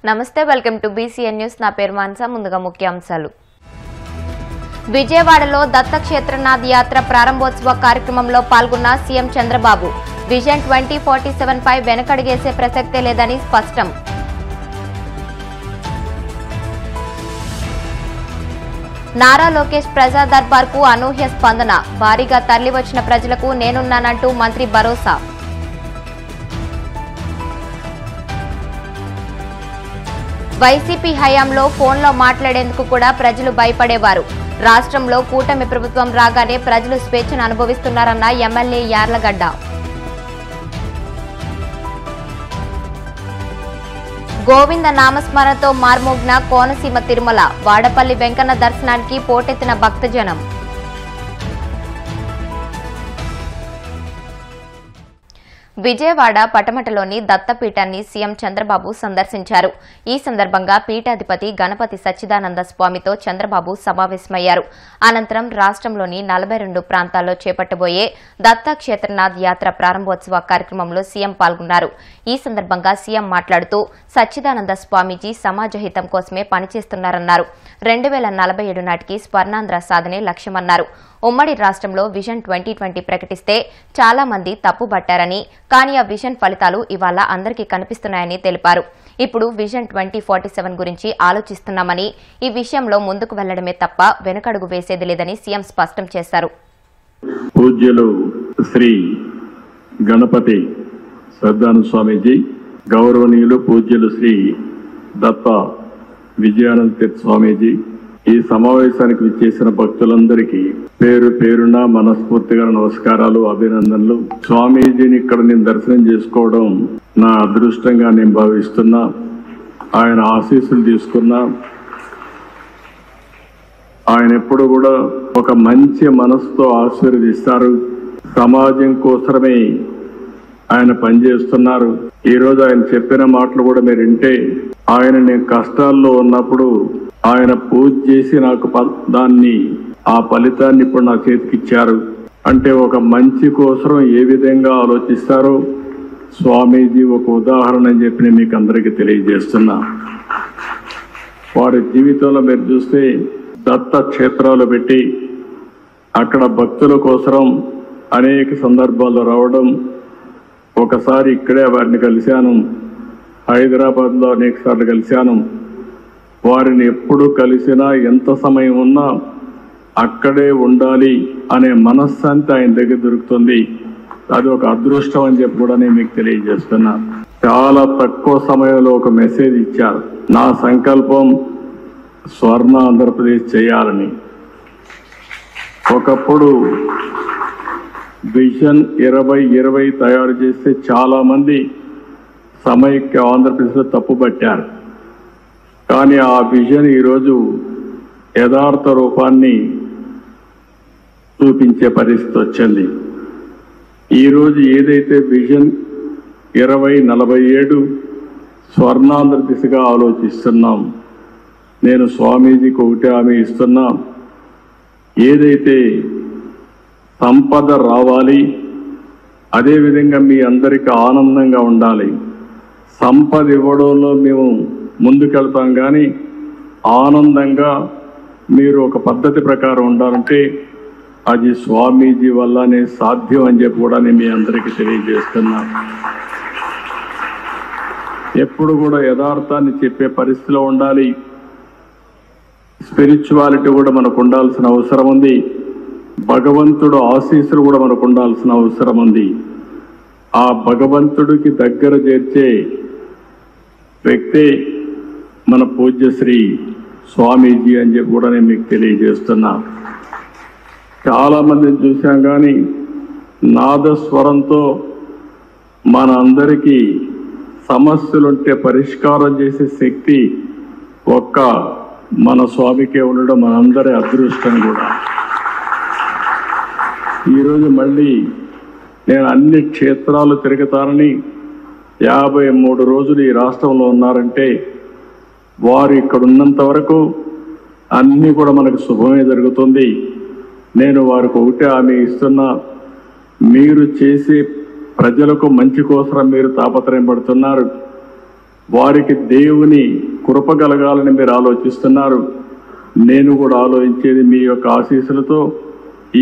నమస్తే, welcome to BCN news. నా పేరు మాన్సా. ముందుగా ముఖ్యాంశాలు. విజయవాడలో దత్తక్షేత్రనాథ్ యాత్ర ప్రారంభోత్సవ కార్యక్రమంలో పాల్గొన్న సీఎం చంద్రబాబు విజన్ 2047 పై వెనకడుగేసే ప్రసక్తే లేదని స్పష్టం. నారా లోకేష్ ప్రజా దర్బార్ కు అనూహ్య స్పందన, భారీగా తరలివచ్చిన ప్రజలకు నేనున్నానంటూ మంత్రి భరోసా. వైసీపీ హయాంలో ఫోన్లో మాట్లాడేందుకు కూడా ప్రజలు భయపడేవారు. రాష్ట్రంలో కూటమి ప్రభుత్వం రాగానే ప్రజలు స్వేచ్ఛను అనుభవిస్తున్నారన్న ఎమ్మెల్యే యార్లగడ్డ. గోవింద నామస్మరణతో మార్మోగ్న కోనసీమ తిరుమల, వాడపల్లి వెంకన్న దర్శనానికి పోటెత్తిన భక్తజనం. విజయవాడ పటమటలోని దత్తపీఠాన్ని సీఎం చంద్రబాబు సందర్శించారు. ఈ సందర్భంగా పీఠాధిపతి గణపతి సచ్చిదానంద స్వామితో చంద్రబాబు సమావేశమయ్యారు. అనంతరం రాష్ట్రంలోని 42 ప్రాంతాల్లో చేపట్టబోయే దత్తక్షేత్రనాథ్ యాత్ర ప్రారంభోత్సవ కార్యక్రమంలో సీఎం పాల్గొన్నారు. ఈ సందర్భంగా సీఎం మాట్లాడుతూ సచ్చిదానంద స్వామీజీ సమాజహితం కోసమే పనిచేస్తున్నారన్నారు. 2047 నాటికి స్వర్ణాంధ్ర సాధనే లక్ష్యమన్నారు. ఉమ్మడి రాష్ట్రంలో విజన్ 2020 ప్రకటిస్తే చాలా మంది తప్పుబట్టారని, కానీ ఆ విజన్ ఫలితాలు ఇవాళ అందరికీ కనిపిస్తున్నాయని తెలిపారు. ఇప్పుడు విజన్ 2047 గురించి ఆలోచిస్తున్నామని, ఈ విషయంలో ముందుకు వెళ్లడమే తప్ప వెనకడుగు వేసేది లేదని సీఎం స్పష్టం చేశారు. పూజ్యులు శ్రీ గణపతి సచ్చిదానంద స్వామీజీ, గౌరవనీయులు పూజ్యులు శ్రీ దత్త విజయానంద తీర్థ స్వామీజీ, ఈ సమావేశానికి విచ్చేసిన భక్తులందరికీ పేరు పేరున మనస్ఫూర్తిగా నమస్కారాలు, అభినందనలు. స్వామీజీని ఇక్కడ నేను దర్శనం చేసుకోవడం నా అదృష్టంగా నేను భావిస్తున్నా. ఆయన ఆశీస్సులు తీసుకున్నా. ఆయన ఎప్పుడు కూడా ఒక మంచి మనసుతో ఆశీర్వదిస్తారు. సమాజం కోసమే ఆయన పనిచేస్తున్నారు. ఈ రోజు ఆయన చెప్పిన మాటలు కూడా మీరు వింటే, ఆయన నేను కష్టాల్లో ఉన్నప్పుడు ఆయన పూజ చేసి నాకు ఆ ఫలితాన్ని ఇప్పుడు నా చేతికి ఇచ్చారు. అంటే ఒక మంచి కోసం ఏ విధంగా ఆలోచిస్తారో స్వామీజీ ఒక ఉదాహరణ అని చెప్పి మీకు అందరికీ తెలియజేస్తున్నా. వారి జీవితంలో మీరు చూస్తే దత్త క్షేత్రాలు పెట్టి అక్కడ భక్తుల కోసం అనేక సందర్భాల్లో రావడం. ఒకసారి ఇక్కడే వారిని కలిశాను, హైదరాబాద్లో అనేక సార్లు కలిశాను. వారిని ఎప్పుడు కలిసినా ఎంత సమయం ఉన్నా అక్కడే ఉండాలి అనే మనశ్శాంతి ఆయన దగ్గర దొరుకుతుంది. అది ఒక అదృష్టం అని చెప్పి కూడా నేను మీకు తెలియజేస్తున్నా. చాలా తక్కువ సమయంలో ఒక మెసేజ్ ఇచ్చారు. నా సంకల్పం స్వర్ణ ఆంధ్రప్రదేశ్ చేయాలని. ఒకప్పుడు విజన్ 2020 తయారు చేస్తే చాలా మంది సమైక్య ఆంధ్రప్రదేశ్లో తప్పుపట్టారు. కానీ ఆ విజన్ ఈరోజు యథార్థ రూపాన్ని చూపించే పరిస్థితి వచ్చింది. ఈరోజు ఏదైతే విజన్ 2047 స్వర్ణాంధ్ర దిశగా ఆలోచిస్తున్నాం, నేను స్వామీజీకి ఒకటే హామీ ఇస్తున్నా. ఏదైతే సంపద రావాలి, అదేవిధంగా మీ అందరికీ ఆనందంగా ఉండాలి. సంపద ఇవ్వడంలో మేము ముందుకెళ్తాం, కానీ ఆనందంగా మీరు ఒక పద్ధతి ప్రకారం ఉండాలంటే అది స్వామీజీ వల్లనే సాధ్యం అని చెప్పి కూడా నేను మీ అందరికీ తెలియజేస్తున్నాను. ఎప్పుడు కూడా యథార్థాన్ని చెప్పే పరిస్థితిలో ఉండాలి. స్పిరిచువాలిటీ కూడా మనకు ఉండాల్సిన అవసరం ఉంది. భగవంతుడు ఆశీస్సులు కూడా మనకు ఉండాల్సిన అవసరం ఉంది. ఆ భగవంతుడికి దగ్గర చేర్చే వ్యక్తి మన పూజ్యశ్రీ స్వామీజీ అని చెప్పి కూడా నేను మీకు తెలియజేస్తున్నా. చాలా మందిని చూసాం, కానీ నాదస్వరంతో మన అందరికీ సమస్యలుంటే పరిష్కారం చేసే శక్తి ఒక్క మన స్వామికే ఉండడం మనందరి అదృష్టం కూడా. ఈరోజు మళ్ళీ నేను అన్ని క్షేత్రాలు తిరుగుతానని 53 రోజులు ఈ రాష్ట్రంలో ఉన్నారంటే వారు ఇక్కడ ఉన్నంత వరకు అన్నీ కూడా మనకు శుభమే జరుగుతుంది. నేను వారికి ఒకటే హామీ ఇస్తున్నా. మీరు చేసే ప్రజలకు మంచి కోసం మీరు తాపత్రయం పడుతున్నారు. వారికి దేవుని కృప కలగాలని మీరు ఆలోచిస్తున్నారు. నేను కూడా ఆలోచించేది మీ యొక్క ఆశీస్సులతో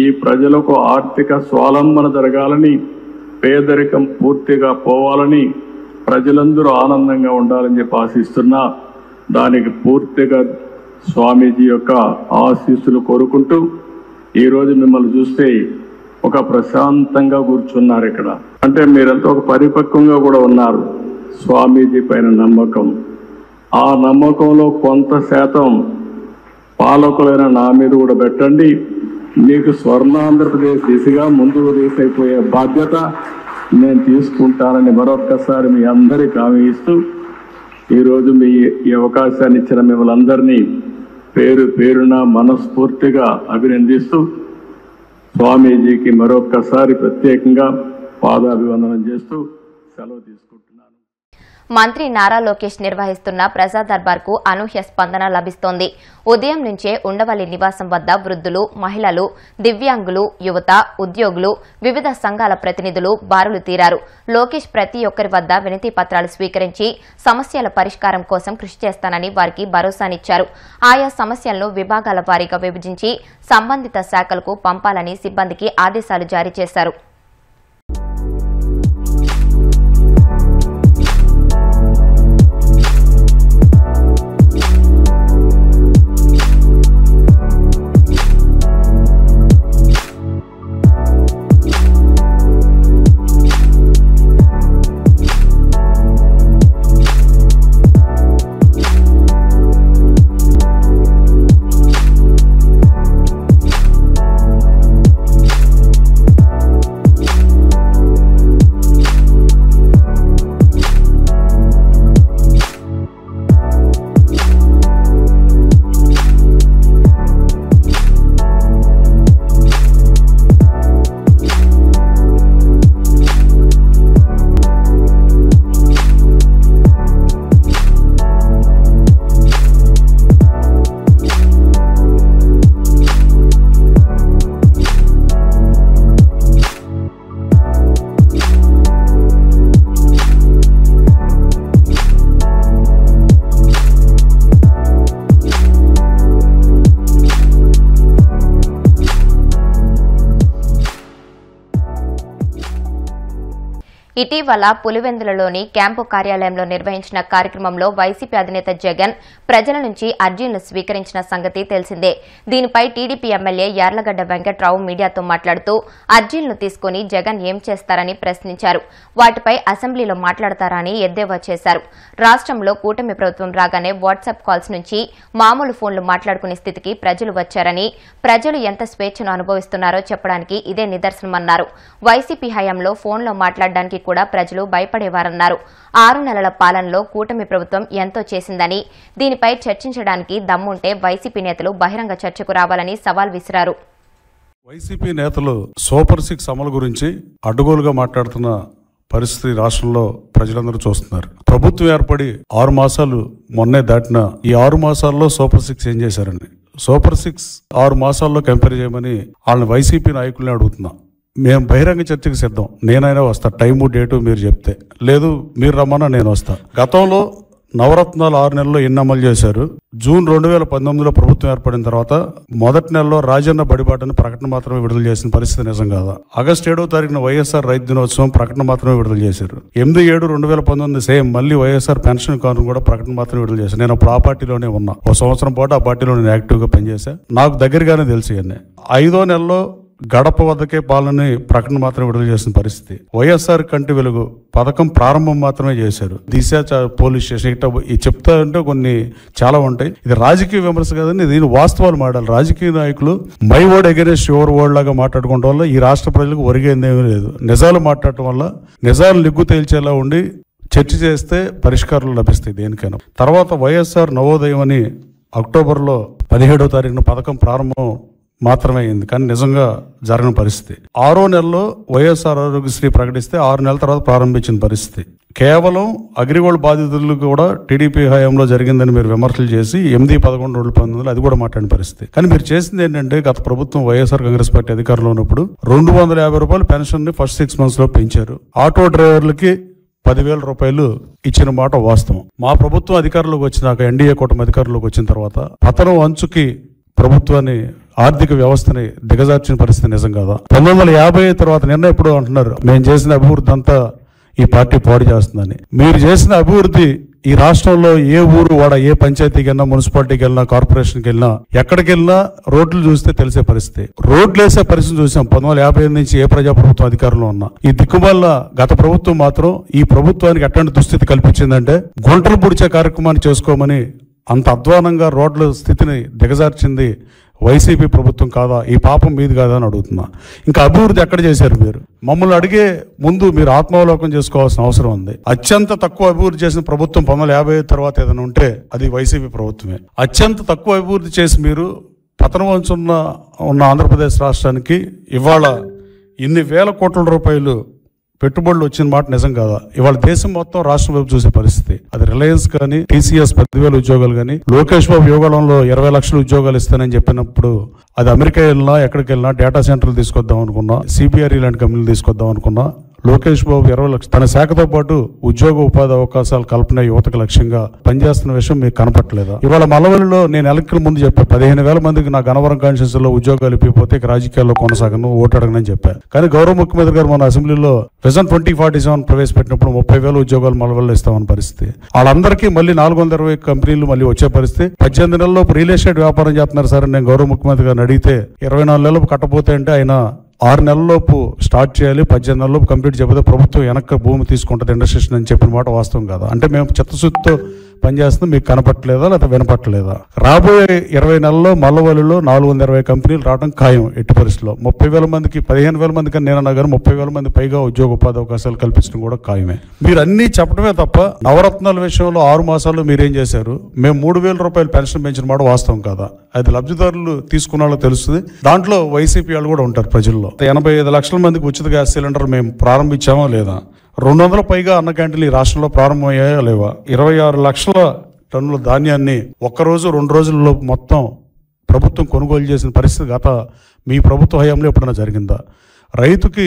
ఈ ప్రజలకు ఆర్థిక స్వావలంబన జరగాలని, పేదరికం పూర్తిగా పోవాలని, ప్రజలందరూ ఆనందంగా ఉండాలని చెప్పి ఆశిస్తున్నా. దానికి పూర్తిగా స్వామీజీ యొక్క ఆశీస్సులు కోరుకుంటూ ఈరోజు మిమ్మల్ని చూస్తే ఒక ప్రశాంతంగా కూర్చున్నారు ఇక్కడ. అంటే మీరంతా ఒక పరిపక్వంగా కూడా ఉన్నారు. స్వామీజీ పైన నమ్మకం, ఆ నమ్మకంలో కొంత శాతం పాలకులైన నా మీద కూడా పెట్టండి. మీకు స్వర్ణాంధ్రప్రదేశ్ దిశగా ముందుకు తీసుకుపోయే బాధ్యత నేను తీసుకుంటానని మరొక్కసారి మీ అందరికీ హామీ ఇస్తూ ఈరోజు ఈ అవకాశాన్ని ఇచ్చిన మిమ్మల్ని అందరినీ పేరు పేరున మనస్ఫూర్తిగా అభినందిస్తూ స్వామీజీకి మరొక్కసారి ప్రత్యేకంగా పాదాభివందనం చేస్తూ సెలవు తీసుకుంటున్నాను. మంత్రి నారా లోకేష్ నిర్వహిస్తున్న ప్రజా దర్బార్కు అనూహ్య స్పందన లభిస్తోంది. ఉదయం నుంచే ఉండవల్లి నివాసం వద్ద వృద్ధులు, మహిళలు, దివ్యాంగులు, యువత, ఉద్యోగులు, వివిధ సంఘాల ప్రతినిధులు బారులు తీరారు. లోకేష్ ప్రతి ఒక్కరి వద్ద వినతి పత్రాలు స్వీకరించి సమస్యల పరిష్కారం కోసం కృషి చేస్తానని వారికి భరోసానిచ్చారు. ఆయా సమస్యలను విభాగాల వారీగా విభజించి సంబంధిత శాఖలకు పంపాలని సిబ్బందికి ఆదేశాలు జారీ చేశారు. ఇటీవల పులివెందులలోని క్యాంపు కార్యాలయంలో నిర్వహించిన కార్యక్రమంలో వైసీపీ అధినేత జగన్ ప్రజల నుంచి అర్జీలను స్వీకరించిన సంగతి తెలిసిందే. దీనిపై టీడీపీ ఎమ్మెల్యే యార్లగడ్డ వెంకట్రావు మీడియాతో మాట్లాడుతూ అర్జీలను తీసుకుని జగన్ ఏం చేస్తారని ప్రశ్నించారు. వాటిపై అసెంబ్లీలో మాట్లాడతారా అని ఎద్దేవా చేశారు. రాష్ట్రంలో కూటమి ప్రభుత్వం రాగానే వాట్సాప్ కాల్స్ నుంచి మామూలు ఫోన్లు మాట్లాడుకునే స్థితికి ప్రజలు వచ్చారని, ప్రజలు ఎంత స్వేచ్ఛను అనుభవిస్తున్నారో చెప్పడానికి ఇదే నిదర్శనమన్నారు. వైసీపీ హయాంలో ఫోన్లో మాట్లాడడానికి కూడా ప్రజలు భయపడేవారన్నారు. 6 నెలల పాలనలో కూటమి ప్రభుత్వం ఎంతో చేసిందని, దీనిపై చర్చించడానికి దమ్ముంటే వైసీపీ నేతలు బహిరంగ చర్చకు రావాలని సవాల్ విసిరారు. వైసీపీ నేతలు సూపర్ 6 అమలు గురించి అడ్డగోలుగా మాట్లాడుతున్న పరిస్థితి రాష్ట్రంలో ప్రజలందరూ చూస్తున్నారు. ప్రభుత్వం ఏర్పడి 6 మాసాలు మొన్నే దాటిన ఈ 6 మాసాల్లో సూపర్ 6 ఏం చేశారండి? సూపర్ 6 6 మాసాల్లో కంపేర్ చేయమని వాళ్ళని వైసీపీ నాయకుల్ని అడుగుతున్నా. మేము బహిరంగ చర్చకు సిద్ధం. నేనైనా వస్తా, టైము డేటు మీరు చెప్తే. లేదు మీరు రమ్మన్నా నేను వస్తా. గతంలో నవరత్నాలు 6 నెలల్లో ఎన్ని అమలు చేశారు? జూన్ 2019లో ప్రభుత్వం ఏర్పడిన తర్వాత మొదటి నెలలో రాజన్న బడిబాటని ప్రకటన మాత్రమే విడుదల చేసిన పరిస్థితి నిజం కాదా? ఆగస్టు 7వ తారీఖున వైఎస్ఆర్ రైతు దినోత్సవం ప్రకటన మాత్రమే విడుదల చేశారు. 8/7/2019 సేమ్ మళ్ళీ వైఎస్ఆర్ పెన్షన్ కానుక కూడా ప్రకటన మాత్రమే విడుదల చేశారు. నేను అప్పుడు ఆ పార్టీలోనే ఉన్నా. 1 సంవత్సరం పాటు ఆ పార్టీలో నేను యాక్టివ్గా పనిచేశా. నాకు దగ్గరగానే తెలుసు ఇవన్నీ. 5వ నెలలో గడప వద్దకే పాలనని ప్రకటన మాత్రం విడుదల చేసిన పరిస్థితి. వైఎస్ఆర్ కంటి వెలుగు పథకం ప్రారంభం మాత్రమే చేశారు. దిశ పోలీస్ స్టేషన్ ఇట్లా చెప్తా ఉంటే కొన్ని చాలా ఉంటాయి. ఇది రాజకీయ విమర్శ కాదని దీని వాస్తవాలు మాట్లాడాలి. రాజకీయ నాయకులు my word against your word లాగా మాట్లాడుకోవడం వల్ల ఈ రాష్ట్ర ప్రజలకు ఒరిగేందేమీ లేదు. నిజాలు మాట్లాడటం వల్ల నిజాలు నిగ్గు తేల్చేలా ఉండి చర్చ చేస్తే పరిష్కారాలు లభిస్తాయి దేనికైనా. తర్వాత వైఎస్ఆర్ నవోదయం అని అక్టోబర్లో 17వ తారీఖున పథకం ప్రారంభం మాత్రమే అయింది, కానీ నిజంగా జరగని పరిస్థితి. 6వ నెలలో వైఎస్ఆర్ ఆరోగ్యశ్రీ ప్రకటిస్తే 6 నెలల తర్వాత ప్రారంభించిన పరిస్థితి. కేవలం అగ్రిగోల్డ్ బాధితులు కూడా టీడీపీ హయాంలో జరిగిందని మీరు విమర్శలు చేసి 8/11/2019 అది కూడా మాట్లాడిన పరిస్థితి. కానీ మీరు చేసింది ఏంటంటే, గత ప్రభుత్వం వైఎస్ఆర్ కాంగ్రెస్ పార్టీ అధికారంలో ఉన్నప్పుడు 250 రూపాయలు పెన్షన్ ని ఫస్ట్ 6 months లో పెంచారు. ఆటో డ్రైవర్లకి 10,000 రూపాయలు ఇచ్చిన మాట వాస్తవం. మా ప్రభుత్వం అధికారంలోకి వచ్చినాక, ఎన్డీఏ కూటమి అధికారంలోకి వచ్చిన తర్వాత పతనం అంచుకి ప్రభుత్వాన్ని, ఆర్థిక వ్యవస్థని దిగజార్చిన పరిస్థితి నిజం కదా. 1950 తర్వాత నిన్న ఎప్పుడు అంటున్నారు మేము చేసిన అభివృద్ధి అంతా ఈ పార్టీ పాడు చేస్తుందని. మీరు చేసిన అభివృద్ధి ఈ రాష్ట్రంలో ఏ ఊరు వాడ, ఏ పంచాయతీకి వెళ్ళినా, మున్సిపాలిటీకి వెళ్ళినా, కార్పొరేషన్కి వెళ్ళినా, ఎక్కడికి వెళ్ళినా రోడ్లు చూస్తే తెలిసే పరిస్థితి. రోడ్లు వేసే పరిస్థితి చూసాం 1955 నుంచి ఏ ప్రజాప్రభుత్వం అధికారంలో ఉన్నా. ఈ దిక్కుమాల గత ప్రభుత్వం మాత్రం ఈ ప్రభుత్వానికి ఎట్లాంటి దుస్థితి కల్పించిందంటే గుంటలు పుడిచే కార్యక్రమాన్ని చేసుకోమని అంత అధ్వానంగా రోడ్ల స్థితిని దిగజార్చింది వైసీపీ ప్రభుత్వం కాదా? ఈ పాపం మీది కాదా అని అడుగుతున్నా. ఇంకా అభివృద్ధి ఎక్కడ చేశారు మీరు? మమ్మల్ని అడిగే ముందు మీరు ఆత్మావలోకం చేసుకోవాల్సిన అవసరం ఉంది. అత్యంత తక్కువ అభివృద్ధి చేసిన ప్రభుత్వం 1950 తర్వాత ఏదైనా ఉంటే అది వైసీపీ ప్రభుత్వమే. అత్యంత తక్కువ అభివృద్ధి చేసి మీరు పతనం ఉన్న ఆంధ్రప్రదేశ్ రాష్ట్రానికి ఇవాళ ఇన్ని వేల కోట్ల రూపాయలు పెట్టుబడులు వచ్చిన మాట నిజం కాదా? ఇవాళ దేశం మొత్తం రాష్ట్రం వైపు చూసే పరిస్థితి. అది రిలయన్స్ కానీ, TCS 10,000 ఉద్యోగాలు కానీ, లోకేష్ బాబు యోగాలంలో 20 లక్షల ఉద్యోగాలు ఇస్తానని చెప్పినప్పుడు అది అమెరికా వెళ్ళినా, ఎక్కడికి వెళ్ళినా డేటా సెంటర్లు తీసుకొద్దాం అనుకున్నా, CBRE లాంటి కంపెనీలు తీసుకొద్దాం అనుకున్నా, లోకేష్ బాబు 20 లక్షలు తన శాఖతో పాటు ఉద్యోగ ఉపాధి అవకాశాలు కల్పన యువతకు లక్ష్యంగా పనిచేస్తున్న విషయం మీకు కనపట్లేదా? ఇవాళ మల్లవల్లిలో నేను ఎలక్షన్ ముందు చెప్పా 15,000 మందికి నా గన్నవరం కాన్స్టిట్యూన్సీ లో ఉద్యోగాలు ఇప్పిపోతే రాజకీయాల్లో కొనసాగను, ఓటు అడగనని చెప్పాను. కానీ గౌరవ ముఖ్యమంత్రి గారు మన అసెంబ్లీలో విజన్ 2047 ప్రవేశపెట్టినప్పుడు 30,000 ఉద్యోగాలు మల్లవల్లిలో ఇస్తామని పరిస్థితి. వాళ్ళందరికీ మళ్ళీ 420 కంపెనీలు మళ్ళీ వచ్చే పరిస్థితి. 18 నెలల్లో రియల్ ఎస్టేట్ వ్యాపారం చేస్తున్నారు సార్ నేను గౌరవ ముఖ్యమంత్రి గారిని అడిగితే 24 నెలలు కట్టపోతే అంటే ఆయన 6 నెలల్లోపు స్టార్ట్ చేయాలి, 18 నెలల్లోపు కంప్లీట్ చేయకపోతే ప్రభుత్వం వెనక్కి భూమి తీసుకుంటుంది ఇండస్ట్రేషన్ అని చెప్పిన మాట వాస్తవం కాదా? అంటే మేము చిత్తశుద్ధితో పనిచేస్తుంది మీకు కనపట్టలేదా లేదా వినపట్టలేదా? రాబోయే 20 నెలల్లో మల్లవల్లిలో 420 కంపెనీలు రావడం ఖాయం. ఎట్టి పరిస్థితుల్లో 30,000 మందికి 15,000 మంది కానీ నేను అన్నా కానీ 30,000 మంది పైగా ఉద్యోగ ఉపాధి అవకాశాలు కల్పించడం కూడా ఖాయమే. మీరు అన్నీ చెప్పడమే తప్ప నవరత్నాల విషయంలో 6 మాసాల్లో మీరేం చేశారు? మేము 3,000 రూపాయలు పెన్షన్ పెంచిన మాట వాస్తవం కాదా? అది లబ్ధిదారులు తీసుకున్న వాళ్ళకి తెలుస్తుంది. దాంట్లో వైసీపీ వాళ్ళు కూడా ఉంటారు ప్రజల్లో. 85 లక్షల మందికి ఉచిత గ్యాస్ సిలిండర్ మేము ప్రారంభించామా లేదా? 200 పైగా అన్న క్యాంటీన్లు ఈ రాష్ట్రంలో ప్రారంభమయ్యాయా లేవా? 26 లక్షల టన్నుల ధాన్యాన్ని ఒక్కరోజు 2 రోజుల్లో మొత్తం ప్రభుత్వం కొనుగోలు చేసిన పరిస్థితి గత మీ ప్రభుత్వ హయాంలో ఎప్పుడైనా జరిగిందా? రైతుకి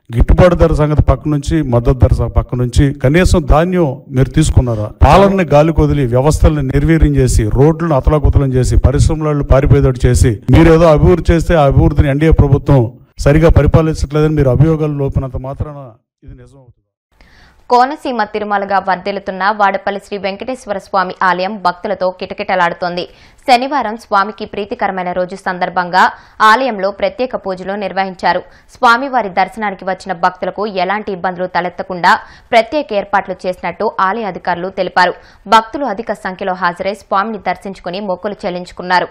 గిట్టుబాటు ధర సంగతి పక్క నుంచి, మద్దతు ధర పక్క నుంచి కనీసం ధాన్యం మీరు తీసుకున్నారా? పాలనని గాలి కొదిలి వ్యవస్థలను నిర్వీర్యం చేసి రోడ్లను అతలాకుతలం చేసి పరిశ్రమలను పారిపోయేటట్టు చేసి మీరేదో అభివృద్ధి చేస్తే ఆ అభివృద్ధిని ఎన్డీఏ ప్రభుత్వం సరిగా పరిపాలించట్లేదని మీరు అభియోగాలు లోపినంత మాత్రాన ఇది నిజం అవుతుంది. కోనసీమ తిరుమలగా వర్ధిల్లుతున్న వాడపల్లి శ్రీ వెంకటేశ్వర స్వామి ఆలయం భక్తులతో కిటకిటలాడుతోంది. శనివారం స్వామికి ప్రీతికరమైన రోజు సందర్భంగా ఆలయంలో ప్రత్యేక పూజలు నిర్వహించారు. స్వామివారి దర్శనానికి వచ్చిన భక్తులకు ఎలాంటి ఇబ్బందులు తలెత్తకుండా ప్రత్యేక ఏర్పాట్లు చేసినట్టు ఆలయ అధికారులు తెలిపారు. భక్తులు అధిక సంఖ్యలో హాజరై స్వామిని దర్శించుకుని మొక్కులు చెల్లించుకున్నారు.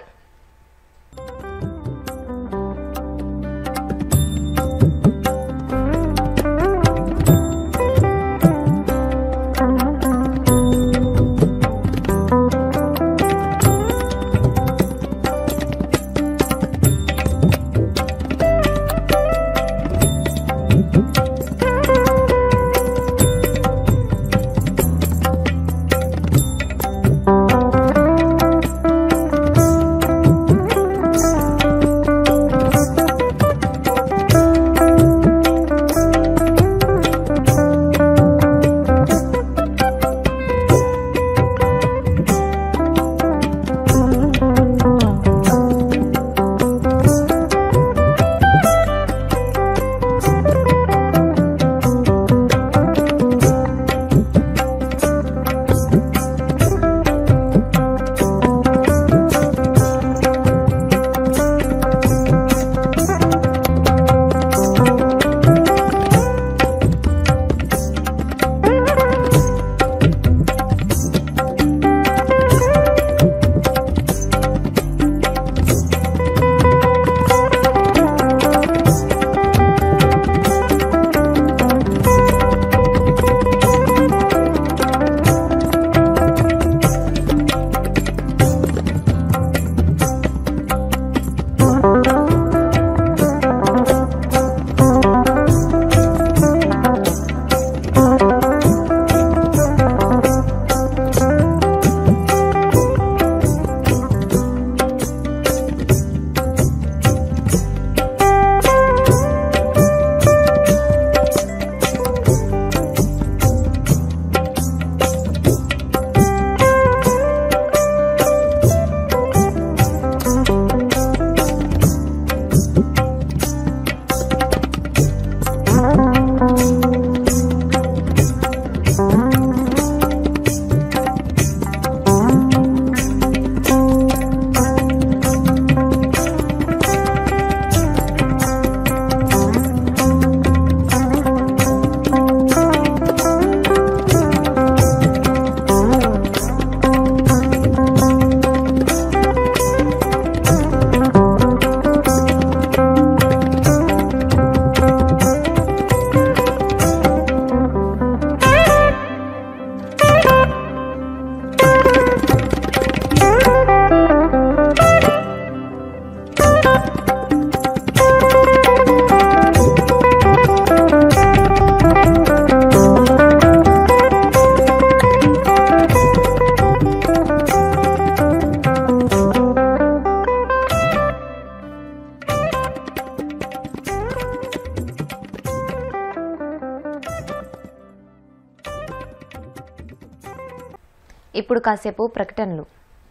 ఇప్పుడు కాసేపు ప్రకటనలు.